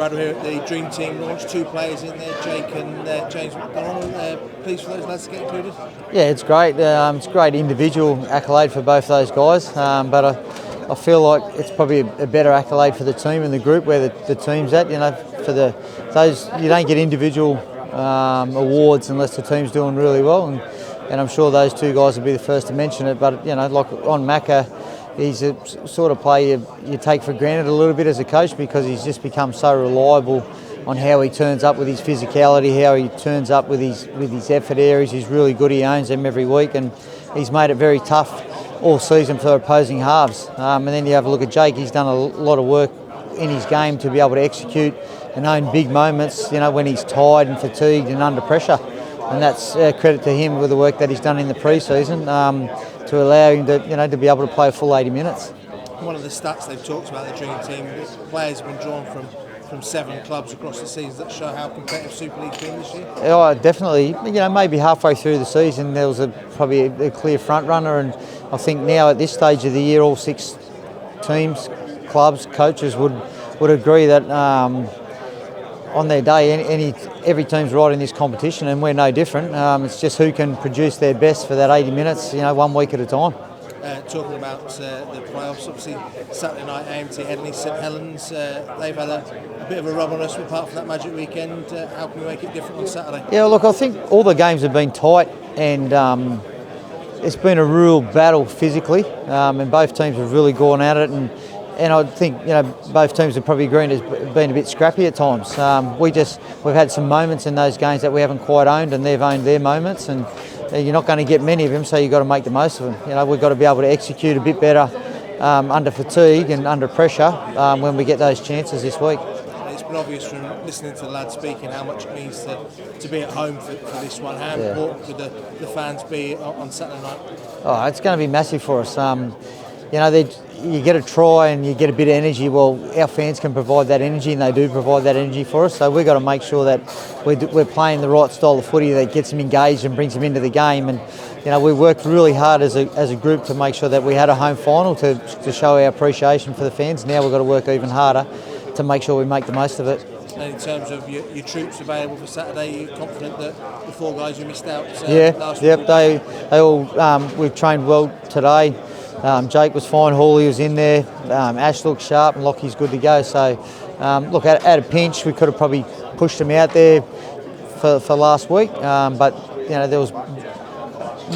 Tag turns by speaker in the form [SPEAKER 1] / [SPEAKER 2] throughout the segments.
[SPEAKER 1] Brad, we're here at the Dream Team launch. 2 players in there, Jake and James McDonnell. Pleased for those lads to get included?
[SPEAKER 2] Yeah, it's great. It's a great individual accolade for both those guys, but I feel like it's probably a better accolade for the team and the group where the team's at. You know, for those you don't get individual awards unless the team's doing really well, and I'm sure those 2 guys will be the first to mention it. But you know, like on Macca, he's a sort of player you take for granted a little bit as a coach because he's just become so reliable on how he turns up with his physicality, how he turns up with his effort areas. He's really good. He owns them every week, and he's made it very tough all season for opposing halves. And then you have a look at Jake. He's done a lot of work in his game to be able to execute and own big moments, you know, when he's tired and fatigued and under pressure. And that's credit to him with the work that he's done in the pre-season to allow him to, you know, to be able to play a full 80 minutes.
[SPEAKER 1] One of the stats they've talked about the Dream Team, players have been drawn from 7 clubs across the season that show how competitive Super League's been this year.
[SPEAKER 2] Oh, definitely. You know, maybe halfway through the season there was probably a clear front runner, and I think now at this stage of the year, all 6 teams, clubs, coaches would agree that on their day, every team's right in this competition, and we're no different. It's just who can produce their best for that 80 minutes, you know, 1 week at a time.
[SPEAKER 1] Talking about the playoffs, obviously Saturday night AMT Headingley, St Helens, they've had a bit of a rub on us apart from that magic weekend. How can we make it different on Saturday?
[SPEAKER 2] Yeah, look, I think all the games have been tight, and it's been a real battle physically, and both teams have really gone at it, and I think, you know, both teams have probably agreed it's been a bit scrappy at times. We've had some moments in those games that we haven't quite owned, and they've owned their moments, and you're not going to get many of them, so you've got to make the most of them. You know, we've got to be able to execute a bit better under fatigue and under pressure when we get those chances this week.
[SPEAKER 1] It's been obvious from listening to the lads speaking how much it means to be at home for this one. How important could the fans be on Saturday night?
[SPEAKER 2] Oh, it's going to be massive for us. You know, you get a try and you get a bit of energy. Well, our fans can provide that energy, and they do provide that energy for us. So we've got to make sure that we're playing the right style of footy that gets them engaged and brings them into the game. And you know, we worked really hard as a group to make sure that we had a home final to show our appreciation for the fans. Now we've got to work even harder to make sure we make the most of it.
[SPEAKER 1] And in terms of your troops available for Saturday, you're confident that the 4 guys who missed out last week?
[SPEAKER 2] They all we've trained well today. Jake was fine, Hawley was in there, Ash looked sharp, and Lockie's good to go. So, look, at a pinch, we could have probably pushed him out there for last week, but you know, there was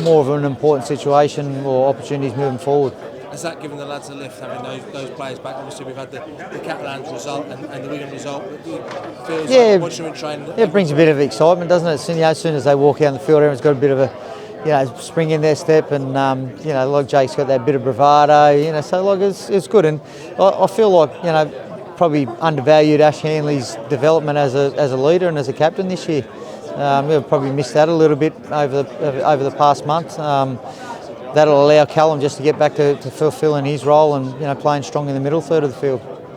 [SPEAKER 2] more of an important situation or opportunities moving forward.
[SPEAKER 1] Has that given the lads a lift, having those players back? Obviously, we've had the Catalans result and the Wigan result. It feels like watching them in training.
[SPEAKER 2] It brings a bit of excitement, doesn't it? You know, as soon as they walk out on the field, everyone's got a bit of a spring in their step, and you know, like Jake's got that bit of bravado, you know, so like it's good, and I feel like, you know, probably undervalued Ash Hanley's development as a leader and as a captain this year. We've probably missed that a little bit over the past month. That'll allow Callum just to get back to fulfilling his role and, you know, playing strong in the middle third of the field.